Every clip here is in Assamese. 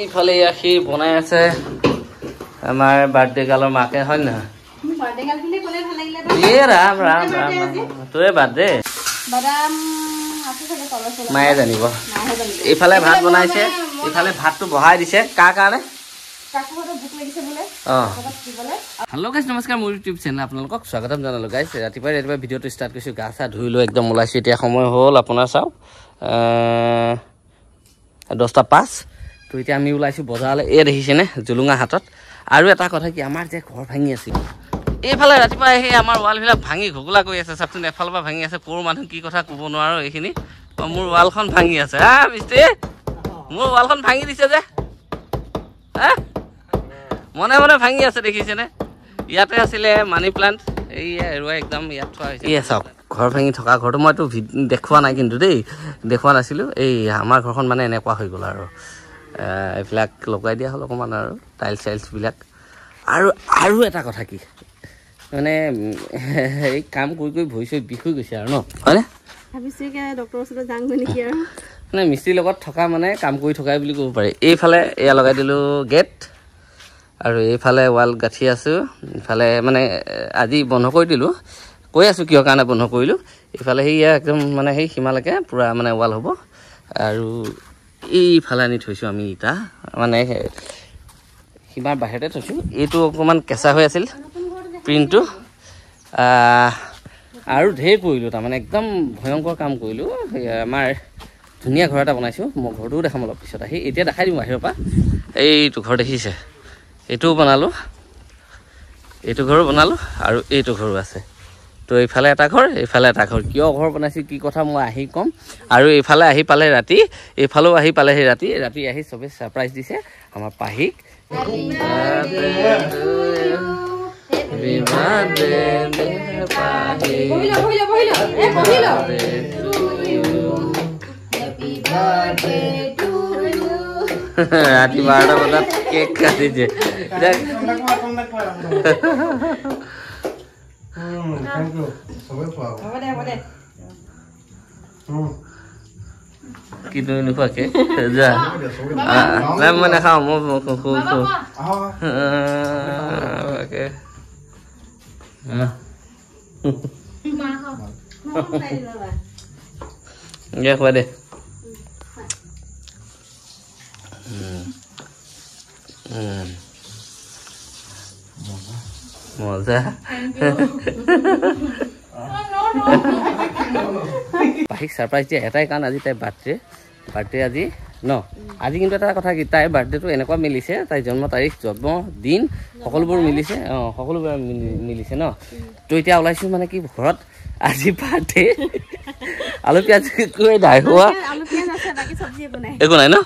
ইফালে সি বনাই আছে আমাৰ বাৰ্থডে গালৰ মাকে হয় নহয় ৰাম ৰাম ৰাম তোৰে বাৰ্থডে মায়ে জানিব এইফালে ভাত বনাইছে এইফালে ভাতটো বহাই দিছে কাৰ কাৰণে হেল্ল' গাইছ নমস্কাৰ মোৰ ইউটিউব চেনেল আপোনালোকক স্বাগতম জনালোঁ গাইছ ৰাতিপুৱা ভিডিঅ'টো ষ্টাৰ্ট কৰিছোঁ গা চা ধুই লৈ একদম ওলাইছোঁ এতিয়া সময় হ'ল আপোনাৰ চাওক 10:05 তো এতিয়া আমি ওলাইছোঁ বজাৰলৈ এই দেখিছেনে জুলুঙা হাতত আৰু এটা কথা কি আমাৰ যে ঘৰ ভাঙি আছিল এইফালে ৰাতিপুৱা আহি আমাৰ ৱালবিলাক ভাঙি ঘুগুলা কৰি আছে চাওকচোন এফালৰ পৰা ভাঙি আছে ক'ৰ মানুহ কি কথা ক'ব নোৱাৰো এইখিনি মোৰ ৱালখন ভাঙি আছে মিস্ত্ৰী মোৰ ৱালখন ভাঙি দিছে যে মনে মনে ভাঙি আছে দেখিছেনে ইয়াতে আছিলে মানি প্লাণ্ট এই এৰুৱাই একদম ইয়াত থোৱা হৈছে এই চাওক ঘৰ ভাঙি থকা ঘৰটো মইতো দেখুওৱা নাই কিন্তু দেই দেখুওৱা নাছিলোঁ এই আমাৰ ঘৰখন মানে এনেকুৱা হৈ গ'ল আৰু এইবিলাক লগাই দিয়া হ'ল অকণমান আৰু টাইলছবিলাক আৰু এটা কথা কি মানে এই কাম কৰি ভৰি চৰি বিষ হৈ গৈছে আৰু ন হয়নে ডক্টৰৰ ওচৰত যাওঁগৈ নেকি আৰু মানে মিস্ত্ৰীৰ লগত থকা মানে কাম কৰি থকাই বুলি ক'ব পাৰি এইফালে এয়া লগাই দিলোঁ গেট আৰু এইফালে ৱাল গাঁঠি আছোঁ ইফালে মানে আজি বন্ধ কৰি দিলোঁ কৈ আছোঁ কিহৰ কাৰণে বন্ধ কৰিলোঁ এইফালে সেয়া একদম মানে সেই সীমালৈকে পূৰা মানে ৱাল হ'ব আৰু এইফালে আনি থৈছোঁ আমি ইটা মানে সীমাৰ বাহিৰতে থৈছোঁ এইটো অকণমান কেঁচা হৈ আছিল প্ৰিণ্টটো আৰু ঢেৰ কৰিলোঁ তাৰমানে একদম ভয়ংকৰ কাম কৰিলোঁ আমাৰ ধুনীয়া ঘৰ এটা বনাইছোঁ মই ঘৰটোও দেখাম অলপ পিছত আহি এতিয়া দেখাই দিওঁ বাহিৰৰ পৰা এইটো ঘৰ দেখিছে এইটোও বনালোঁ এইটো ঘৰো বনালোঁ আৰু এইটো ঘৰো আছে তো এইফালে এটা ঘৰ এইফালে এটা ঘৰ কিয় ঘৰ বনাইছোঁ কি কথা মই আহি ক'ম আৰু এইফালে আহি পালে ৰাতি এইফালেও আহি পালেহি ৰাতি আহি চবেই ছাৰপ্ৰাইজ দিছে আমাৰ পাহিক ৰাতি 12টা বজাত কেক কাটিছে কিন্তু নোখোৱাকে যা নাই মই নাখাওঁ মই খোৱা দে মজা পাহিক ছাৰপ্ৰাইজ দিয়া এটাই কাৰণ আজি তাইৰ বাৰ্থডে আজি ন আজি কিন্তু এটা কথা কি তাইৰ বাৰ্থডেটো এনেকুৱা মিলিছে তাইৰ জন্ম তাৰিখ জন্ম দিন সকলোবোৰ মিলিছে সকলোবোৰ মিলিছে ন তো এতিয়া ওলাইছোঁ মানে কি ঘৰত আজি বাৰ্থডে আলু পিঁয়াজ নাই হোৱা একো নাই ন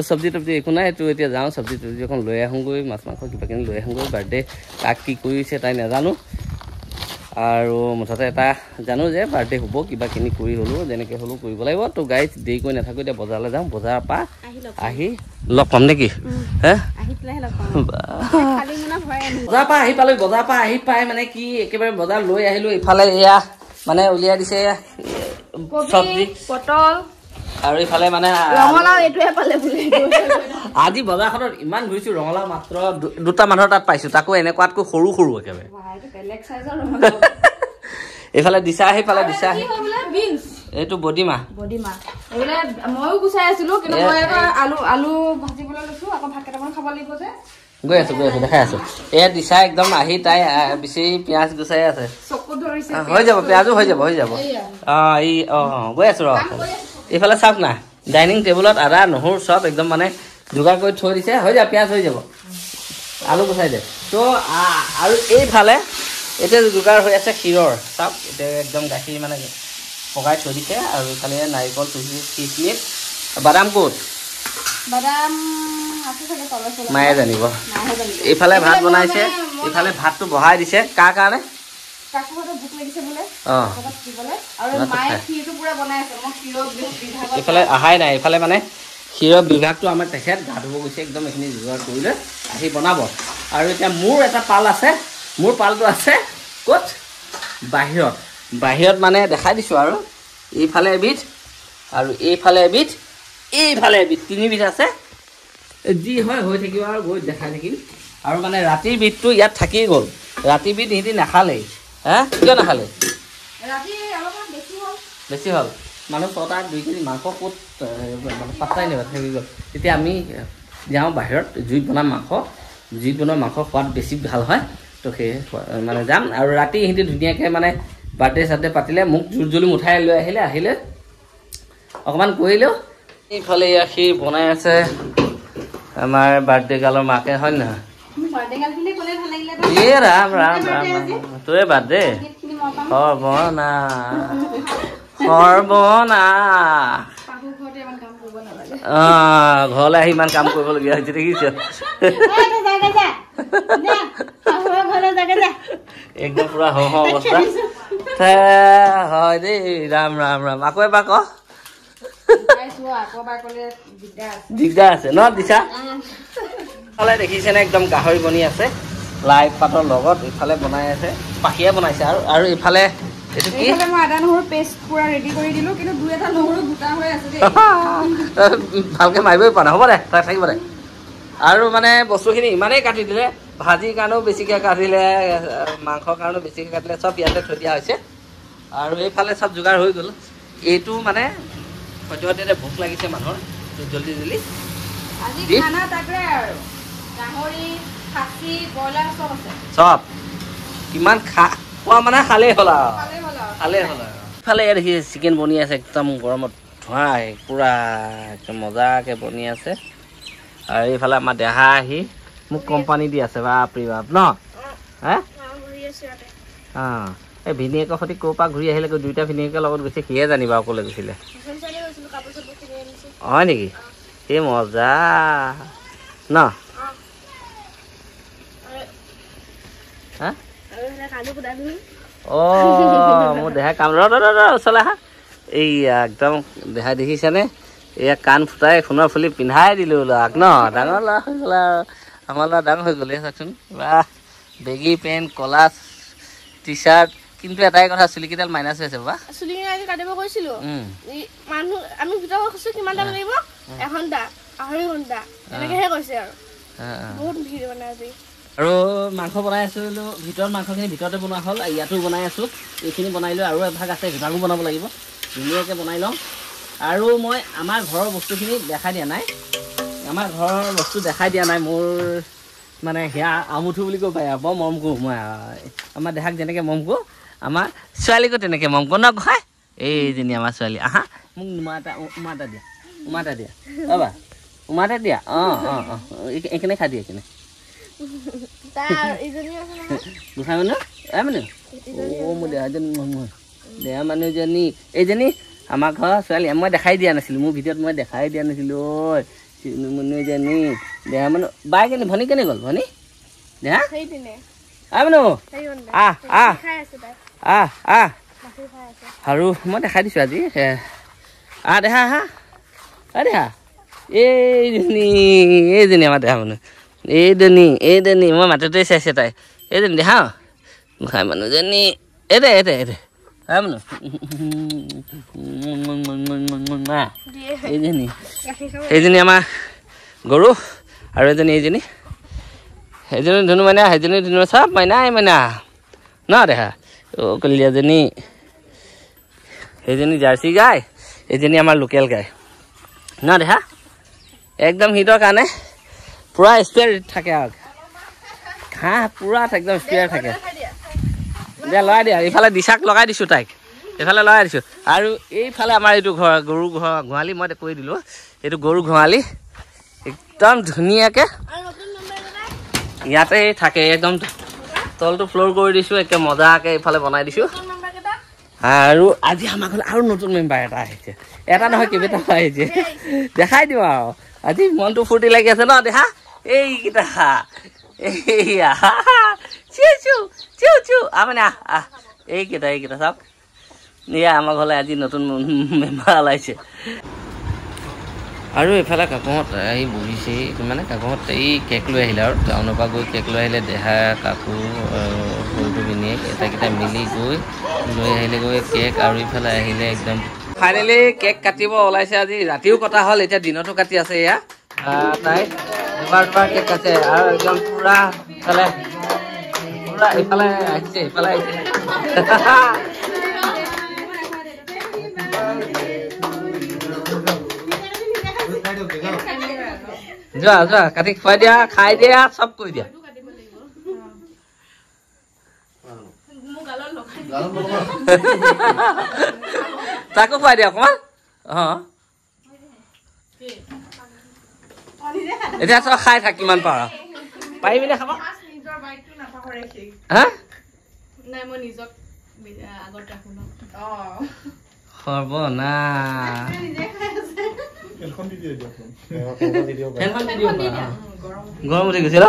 চব্জি তব্জি একো নাই তো এতিয়া যাওঁ চব্জি তব্জি অকণ লৈ আহোঁগৈ মাছ মাংস কিবা কিনি লৈ আহোঁগৈ বাৰ্থডে কাক কি কৰিছে তাই নাজানো আৰু মুঠতে এটা জানো যে বাৰ্থডে হ'ব কিবা কিনি কৰি হ'লেও যেনেকৈ হ'লেও কৰিব লাগিব তো গাইজ দেৰি কৰি নাথাকোঁ এতিয়া বজাৰলৈ যাওঁ বজাৰৰ পৰা আহি লগ পাম নেকি বজাৰৰ পৰা আহি পালোঁ বজাৰৰ পৰা আহি পাই মানে কি একেবাৰে বজাৰ লৈ আহিলোঁ ইফালে এয়া মানে উলিয়াই দিছে চব্জি পটল আৰু ইফালে মানে আজি বজাৰখনত ইমান ঘূৰিছোঁ ৰঙালাও মাত্ৰ দুটা মানুহৰ তাত পাইছোঁ তাকো এনেকুৱাতকৈ সৰু সৰু একেবাৰে এইফালে দিছা আহি পালে দিছা আহি এইটো বডিমাহ ময়ো গুচাই আছিলো কিন্তু মই আলু ভাজিবলৈ লৈছোঁ আকৌ ভাত কেইটামান খাব লাগিব যে গৈ আছোঁ দেখাই আছোঁ এয়া দিছা একদম আহি তাই বিচাৰি পিঁয়াজ গুচাই আছে হৈ যাব পিঁয়াজো হৈ যাব গৈ আছোঁ ৰ এইফালে চাওক না ডাইনিং টেবুলত আদা নহৰু চব একদম মানে যোগাৰ কৰি থৈ দিছে হৈ যাব পিঁয়াজ হৈ যাব আলু গুচাই দে তো আৰু এইফালে এতিয়া যোগাৰ হৈ আছে ক্ষীৰৰ চাওক এতিয়া একদম গাখীৰ মানে পগাই থৈ দিছে আৰু এইফালে নাৰিকল কিচমিচ বাদাম ক'ত বাদাম মায়ে জানিব এইফালে ভাত বনাইছে এইফালে ভাতটো বহাই দিছে কাৰ কাৰণে এইফালে আহাই নাই এইফালে মানে ক্ষীৰৰ বিভাগটো আমাৰ তেখেত গা ধুব গৈছে একদম এইখিনি যোগাৰ কৰিলে আহি বনাব আৰু এতিয়া মোৰ এটা পাল আছে মোৰ পালটো আছে ক'ত বাহিৰত বাহিৰত মানে দেখাই দিছোঁ আৰু এইফালে এবিধ আৰু এইফালে এবিধ এইফালে এবিধ 3 বিধ আছে যি হয় হৈ থাকিব আৰু গৈ দেখাই থাকিম আৰু মানে ৰাতিৰ বিধটো ইয়াত থাকি গ'ল ৰাতি বিধ ইহঁতি নাখালেই কিয় নাখালে ৰাতি অলপমান বেছি হ'ল মানুহ 6টা 2 কেজি মাংস ক'ত মানে পাত্তাই নাপায় থাকি গ'ল তেতিয়া আমি যাওঁ বাহিৰত জুইত বনোৱা মাংস সোৱাদ বেছি ভাল হয় তো সেই মানে যাম আৰু ৰাতি ইহঁতি ধুনীয়াকৈ মানে বাৰ্থডে চাৰ্থডে পাতিলে মোক জুলি উঠাই লৈ আহিলে অকণমান কৰিলেও এইফালে সি বনাই আছে আমাৰ বাৰ্থডে গালৰ মাকে হয় নহয় ৰাম ৰাম ৰাম তোৰে বাৰ্থডে সৰ্বনা ঘৰলৈ আহি ইমান কাম কৰিবলগীয়া হৈছে দেখিছ একদম পুৰা অৱস্থা হয় দেই ৰাম ৰাম ৰাম আকৌ এবাৰ ক দিগদাৰ আছে ন দিছা ফালে দেখিছেনে একদম গাহৰি বনি আছে লাই পাতৰ লগত ইফালে বনাই আছে পাখিয়ে বনাইছে আৰু ইফালে এইটো কি মই আদা নহৰু পেষ্ট পুৰা ৰেডি কৰি দিলোঁ কিন্তু 2-এটা নহৰু গোটা হৈ আছে দেই ভালকৈ মাৰিবই পৰা নাই হ'ব দে তাক থাকিব দে আৰু মানে বস্তুখিনি ইমানেই কাটি দিলে ভাজিৰ কাৰণেও বেছিকৈ কাটিলে মাংসৰ কাৰণেও বেছিকৈ কাটিলে চব ইয়াতে থৈ দিয়া হৈছে আৰু এইফালে চব যোগাৰ হৈ গ'ল এইটো মানে সদ্যহতে ভোক লাগিছে মানুহৰ জলদি চব কিমান খোৱা মানে খালেই হ'ল আৰু ইফালে দেখি চিকেন বনি আছে একদম গৰমত ধোঁৱা পুৰা একদম মজাকৈ বনি আছে আৰু এইফালে আমাৰ দেহা আহি মোক কোম্পানী দি আছে বাপৰি বাপ ন এই ভিনিয়েকৰ সৈতে ক'ৰ পৰা ঘূৰি আহিলে দুইটা ভিনিয়েকৰ লগত গৈছে সিয়ে জানিবা অকলে গৈছিলে হয় নেকি এই মজা ন মোৰ দেহাই কাম ওচৰলৈ আহা এই একদম দেহাই দেখিছেনে এয়া কাণ ফুটাই সোণৰ ফুলি পিন্ধাই দিলোঁ ল'ৰাক ন ডাঙৰ ল'ৰা হৈ গ'ল আৰু আমাৰ ল'ৰা ডাঙৰ হৈ গ'ল চাওকচোন বাহ বেগী পেণ্ট কলা টি চাৰ্ট কিন্তু এটাই কথা চুলিকেইডাল মাইনাছ হৈ আছে বাবা চুলিকেইডাল কাটিব কৈছিলোঁ মানুহ আমি ভিতৰত কৈছোঁ কিমান টাইম লাগিব 1 ঘণ্টা 2.5 ঘণ্টা এনেকৈহে কৈছে আৰু বহুত ভিৰ বনাই আজি আৰু মাংস বনাই আছোঁ ভিতৰত মাংসখিনি ভিতৰতে বনোৱা হ'ল ইয়াতো বনাই আছোঁ এইখিনি বনাই লৈ আৰু এভাগ আছে সিভাগো বনাব লাগিব ধুনীয়াকৈ বনাই লওঁ আৰু মই আমাৰ ঘৰৰ বস্তুখিনি দেখাই দিয়া নাই মোৰ মানে সেয়া আমুঠু বুলি ক'ব পাৰি আৰু বৰ মৰম কৰোঁ মই আমাৰ দেহাক যেনেকৈ মৰম কৰোঁ আমাৰ ছোৱালীকো তেনেকৈ মৰম কৰোঁ ন গোসাঁই এইজনী আমাৰ ছোৱালী আহা মোক উমা এটা দিয়া ৰ'বা উমা এটা দিয়া এইখিনি খাই দিয়ে এইখিনি গোসাঁই মানুহ মানুহ মোৰ দেহা মানুহজনী এইজনী আমাৰ ঘৰৰ ছোৱালী মই দেখাই দিয়া নাছিলোঁ মোৰ ভিডিঅ'ত মই দেখাই দিয়া নাছিলোঁ ঐ চিনুমনুজনী দেহা মানুহ বাই কেনে ভনী কেনে গ'ল ভনী দেহা মানুহ আৰু মই দেখাই দিছোঁ আজি দেহা দেহা এইজনী আমাৰ দেহা মানুহ এইজনী মই মাতটোৱে চাইছে তাই এইজনী দেহা গোসাঁই মানুহজনী এদে মানুহ এইজনী আমাৰ গৰু আৰু এইজনী ধুনু মাইনা সেইজনী ধুনু চব মাইনাই ন দেহা কলিয়াজনী সেইজনী জাৰ্চি গাই এইজনী আমাৰ লোকেল গাই ন দেহা একদম সিহঁতৰ কাৰণে পুৰা স্পেয়াৰ থাকে আৰু ঘাঁহ পুৰা একদম স্পেয়াৰ থাকে দিয়া লগাই দিয়া এইফালে দিচাক লগাই দিছোঁ তাইক এইফালে লগাই দিছোঁ আৰু এইফালে আমাৰ এইটো গৰু গোহালি মই কৈ দিলোঁ এইটো গৰু গোহালি একদম ধুনীয়াকৈ ইয়াতে থাকে একদম তলটো ফ্ল'ৰ কৰি দিছোঁ একে মজাকৈ এইফালে বনাই দিছোঁ আৰু আজি আমাৰ ঘৰলৈ আৰু নতুন মেম্বাৰ এটা আহিছে এটা নহয় কেইবাটা আহিছে দেখাই দিওঁ আৰু আজি মনটো ফূৰ্তি লাগি আছে ন দেহা এইকেইটা এইয়া মানে এইকেইটা চাওক এয়া আমাৰ ঘৰলৈ আজি নতুন মেম্বাৰ ওলাইছে আৰু এইফালে কাকহঁত আহি বহিছে মানে কাকহঁত এই কেক লৈ আহিলে আৰু টাউনৰ পৰা গৈ কেক লৈ আহিলে দেহা কাকু সৰুটো পিন্ধি ভনীয়েক এটাকেইটা মিলি গৈ লৈ আহিলেগৈ কেক আৰু ইফালে আহিলে একদম ফাইনেলি কেক কাটিব ওলাইছে আজি ৰাতিও কটা হ'ল এতিয়া দিনতো কাটি আছে এয়া তাই এবাৰ কেক কাটে আৰু একদম পুৰা ইফালে আহিছে ইফালে আহিছে যোৱা যোৱা কাটি খুৱাই দিয়া খাই দিয়া চব কৰি দিয়া তাকো খুৱাই দিয়া অকমান এতিয়া চব খাই থাক কিমান পাৰ পাৰিবি নে খাব সৰ্বনা গৰম উঠি গৈছে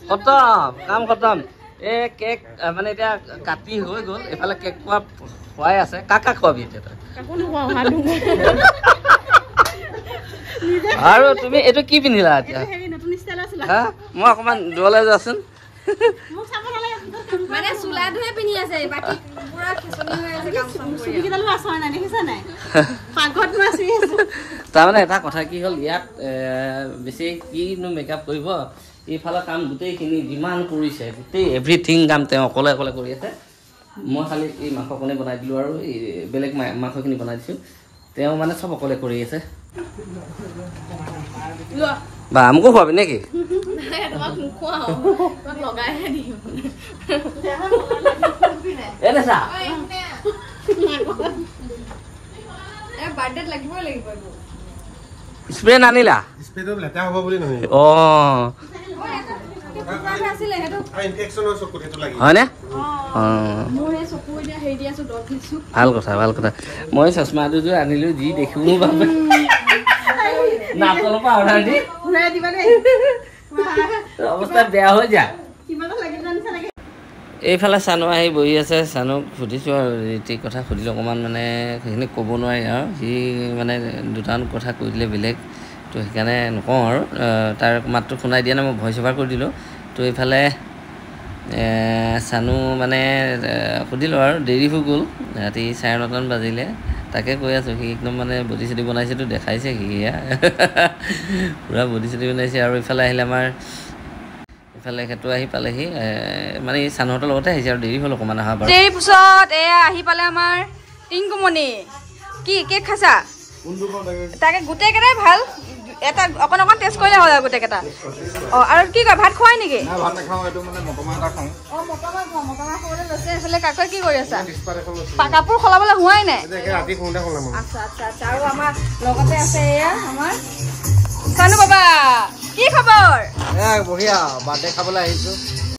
খতম কাম খতম এই কেক মানে এতিয়া কাটি হৈ গ'ল এইফালে কেক খুৱাই আছে কাক খুৱাবি এতিয়া তই আৰু তুমি এইটো কি পিন্ধিলা এতিয়া মই অকমান দূৰলৈ যোৱাচোন তাৰমানে এটা কথা কি হ'ল ইয়াত বেছি কিনো মেকআপ কৰিব এইফালৰ কাম গোটেইখিনি যিমান কৰিছে গোটেই এভৰিথিং কাম তেওঁ অকলে অকলে কৰি আছে মই খালি এই মাংসকণে বনাই দিলোঁ আৰু এই বেলেগ মাংসখিনি বনাই দিছোঁ তেওঁ মানে চব অকলে কৰি আছে বা মোকো খুৱাবি নেকি স্প্ৰে নানিলা হয়নে ভাল কথা ভাল কথা মই চশমা দুযোৰ আনিলো যি দেখিব অৱস্থা বেয়া হৈ যায় এইফালে চানু আহি বহি আছে চানুক সুধিছোঁ আৰু ৰীতি কথা সুধিলোঁ অকণমান মানে সেইখিনি ক'ব নোৱাৰি আৰু সি মানে দুটামান কথা কৈ দিলে বেলেগ তো সেইকাৰণে নকওঁ আৰু তাৰ মাতটো শুনাই দিয়া নাই মই ভইচ অভাৰ কৰি দিলোঁ তো এইফালে চানু মানে সুধিলোঁ আৰু দেৰি হৈ গ'ল ৰাতি 9:30 বাজিলে তাকে কৈ আছোঁ সি একদম মানে বডি চডি বনাইছেতো দেখাইছে সি পূৰা বডি চডি বনাইছে আৰু ইফালে আহিলে আমাৰ ইফালে সেইটো আহি পালেহি মানে এই চানুহঁতৰ লগতে আহিছে আৰু দেৰি হ'ল অকণমান অহা বাৰু দেৰি পিছত এয়া আহি পালে আমাৰ টিংকুমণি কি কেক খাইছা তাকে গোটেইকেইটাই ভাল এটা অকণ অকণ টেষ্ট কৰিলে হ'ল আৰু গোটেইকেইটা আৰু কি কয় ভাত খোৱাই নেকি খাবলৈ লৈছে এইফালে কাকৈ কি কৰি আছা কাপোৰ সলাবলৈ হোৱাই নাই আচ্ছা আচ্ছা আচ্ছা আৰু আমাৰ লগতে আছে এয়া আমাৰ চানু বাবা কি খবৰ বঢ়িয়া বাৰ্থডে খাবলৈ আহিছোঁ